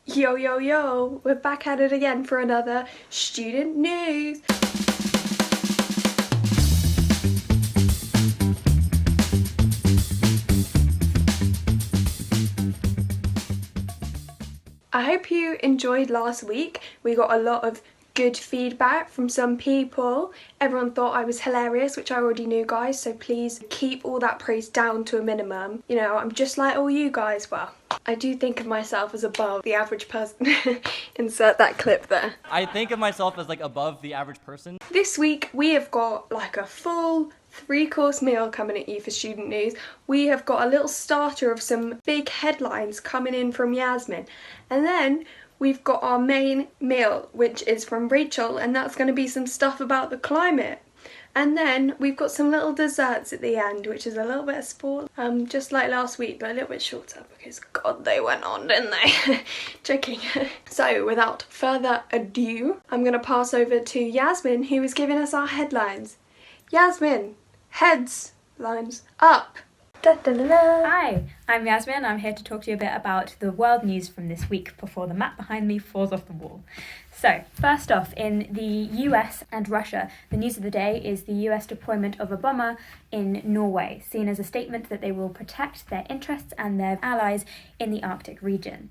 Yo, yo, yo, we're back at it again for another student news. I hope you enjoyed last week. We got a lot of good feedback from some people. Everyone thought I was hilarious, which I already knew, guys, so please keep all that praise down to a minimum. You know, I'm just like all you guys. Well, I do think of myself as above the average person. Insert that clip there. I think of myself as like above the average person. This week we have got like a full 3-course meal coming at you for student news. We have got a little starter of some big headlines coming in from Yasmin, and then we've got our main meal, which is from Rachel, and that's going to be some stuff about the climate. And then we've got some little desserts at the end, which is a little bit of sport, just like last week, but a little bit shorter because God, they went on, didn't they? Joking. So without further ado, I'm going to pass over to Yasmin, who is giving us our headlines. Yasmin, heads, lines up. Da, da, da, da. Hi, I'm Yasmin. I'm here to talk to you a bit about the world news from this week before the map behind me falls off the wall. So, first off, in the US and Russia, the news of the day is the US deployment of a bomber in Norway, seen as a statement that they will protect their interests and their allies in the Arctic region.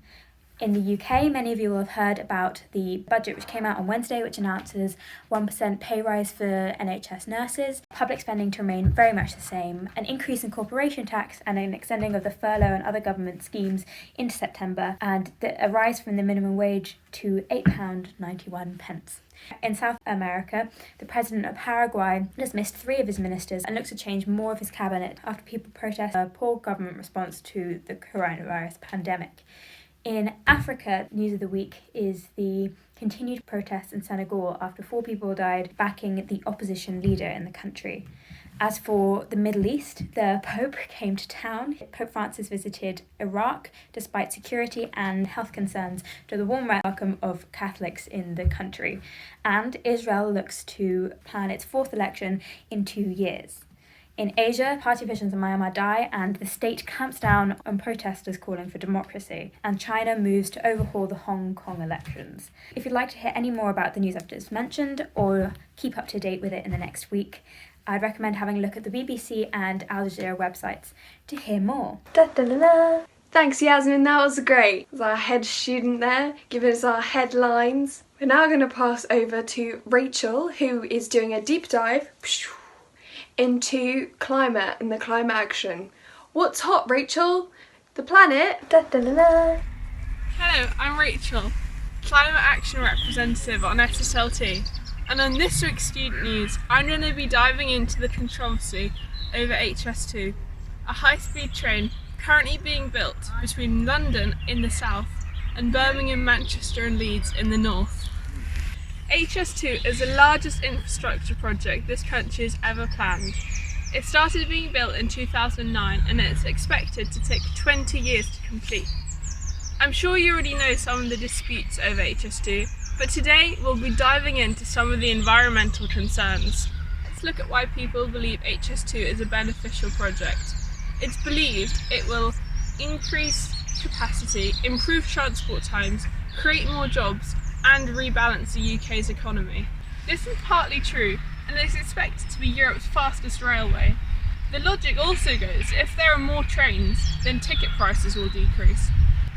In the UK, many of you will have heard about the budget which came out on Wednesday, which announces 1% pay rise for NHS nurses, public spending to remain very much the same, an increase in corporation tax and an extending of the furlough and other government schemes into September, and a rise from the minimum wage to £8.91. In South America, the president of Paraguay dismissed 3 of his ministers and looks to change more of his cabinet after people protest a poor government response to the coronavirus pandemic. In Africa, news of the week is the continued protests in Senegal after 4 people died backing the opposition leader in the country. As for the Middle East, the Pope came to town. Pope Francis visited Iraq despite security and health concerns to the warm welcome of Catholics in the country. And Israel looks to plan its 4th election in 2 years. In Asia, party officials in Myanmar die and the state clamps down on protesters calling for democracy, and China moves to overhaul the Hong Kong elections. If you'd like to hear any more about the news I've just mentioned or keep up to date with it in the next week, I'd recommend having a look at the BBC and Al Jazeera websites to hear more. Da, da, da, da. Thanks, Yasmin, that was great. As our head student there, giving us our headlines. We're now going to pass over to Rachel, who is doing a deep dive into climate and the climate action. What's hot, Rachel? The planet? Da, da, da, da. Hello, I'm Rachel, Climate Action Representative on SSLT, and on this week's Student News, I'm going to be diving into the controversy over HS2, a high-speed train currently being built between London in the south and Birmingham, Manchester and Leeds in the north. HS2 is the largest infrastructure project this country has ever planned. It started being built in 2009 and it's expected to take 20 years to complete. I'm sure you already know some of the disputes over HS2, but today we'll be diving into some of the environmental concerns. Let's look at why people believe HS2 is a beneficial project. It's believed it will increase capacity, improve transport times, create more jobs, and rebalance the UK's economy. This is partly true, and is expected to be Europe's fastest railway. The logic also goes, if there are more trains, then ticket prices will decrease.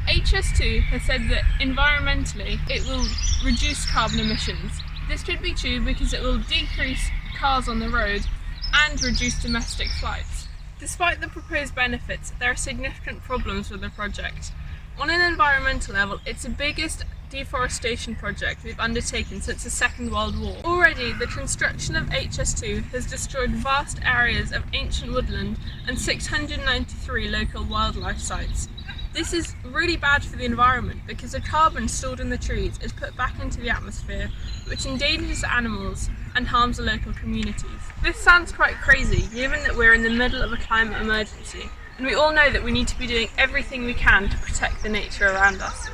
HS2 has said that environmentally it will reduce carbon emissions. This could be true because it will decrease cars on the road and reduce domestic flights. Despite the proposed benefits, there are significant problems with the project. On an environmental level, it's the biggest deforestation project we've undertaken since the Second World War. Already, the construction of HS2 has destroyed vast areas of ancient woodland and 693 local wildlife sites. This is really bad for the environment because the carbon stored in the trees is put back into the atmosphere, which endangers animals and harms the local communities. This sounds quite crazy, given that we're in the middle of a climate emergency, and we all know that we need to be doing everything we can to protect the nature around us.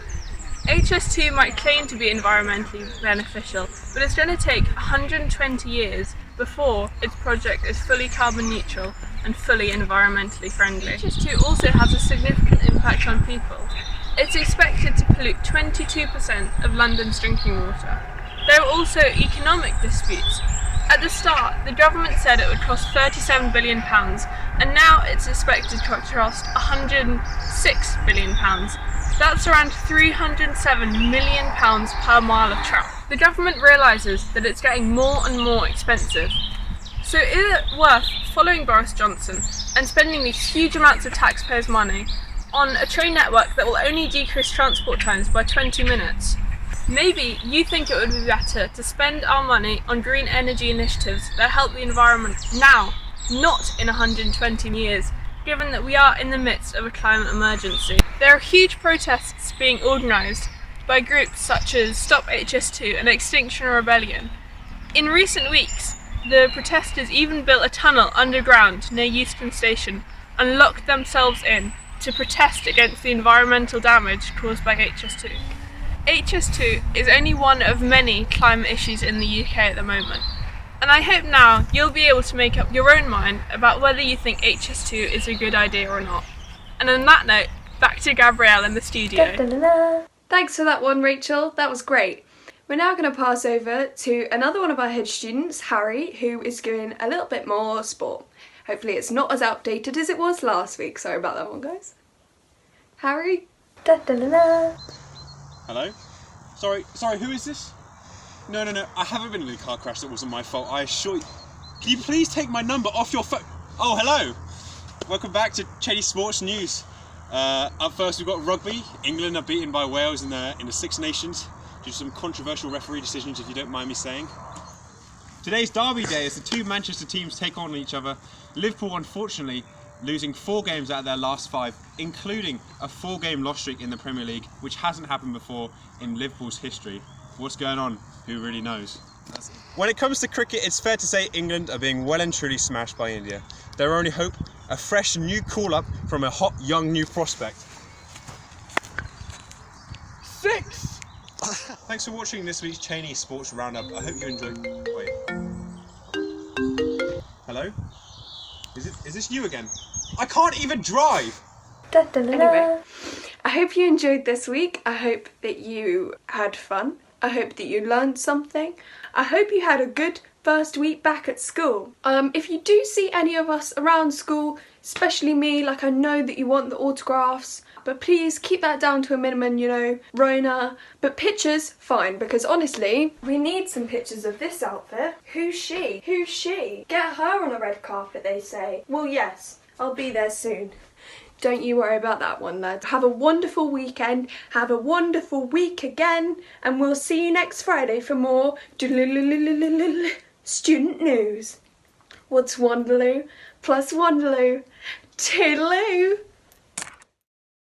HS2 might claim to be environmentally beneficial, but it's going to take 120 years before its project is fully carbon neutral and fully environmentally friendly. HS2 also has a significant impact on people. It's expected to pollute 22% of London's drinking water. There are also economic disputes. At the start, the government said it would cost £37 billion, and now it's expected to cost £106 billion. That's around £307 million per mile of track. The government realises that it's getting more and more expensive. So is it worth following Boris Johnson and spending these huge amounts of taxpayers' money on a train network that will only decrease transport times by 20 minutes? Maybe you think it would be better to spend our money on green energy initiatives that help the environment now, not in 120 years, given that we are in the midst of a climate emergency. There are huge protests being organised by groups such as Stop HS2 and Extinction Rebellion. In recent weeks, the protesters even built a tunnel underground near Euston Station and locked themselves in to protest against the environmental damage caused by HS2. HS2 is only one of many climate issues in the UK at the moment, and I hope now you'll be able to make up your own mind about whether you think HS2 is a good idea or not. And on that note, back to Gabrielle in the studio. Thanks for that one, Rachel. That was great. We're now going to pass over to another one of our head students, Harry, who is doing a little bit more sport. Hopefully it's not as outdated as it was last week. Sorry about that one, guys. Harry? Hello? Sorry, who is this? No, I haven't been in a car crash. That wasn't my fault, I assure you. Can you please take my number off your phone? Oh, hello! Welcome back to Cheney Sports News. Up first we've got rugby. England are beaten by Wales in the Six Nations due to some controversial referee decisions, if you don't mind me saying. Today's Derby Day as the two Manchester teams take on each other. Liverpool, unfortunately, losing 4 games out of their last 5, including a 4-game loss streak in the Premier League, which hasn't happened before in Liverpool's history. What's going on? Who really knows? When it comes to cricket, it's fair to say England are being well and truly smashed by India. Their only hope, a fresh new call-up from a hot young new prospect. 6! Thanks for watching this week's Cheney Sports Roundup. I hope you enjoyed. Wait. Hello? Is this you again? I can't even drive! Anyway, I hope you enjoyed this week. I hope that you had fun. I hope that you learned something. I hope you had a good first week back at school. If you do see any of us around school, especially me, like I know that you want the autographs, but please keep that down to a minimum, you know, Rona. But pictures, fine, because honestly, we need some pictures of this outfit. Who's she? Who's she? Get her on a red carpet, they say. Well, yes, I'll be there soon. Don't you worry about that one, lads. Have a wonderful weekend, have a wonderful week again, and we'll see you next Friday for more student news. What's Wanderloo plus Wanderloo? Toodaloo!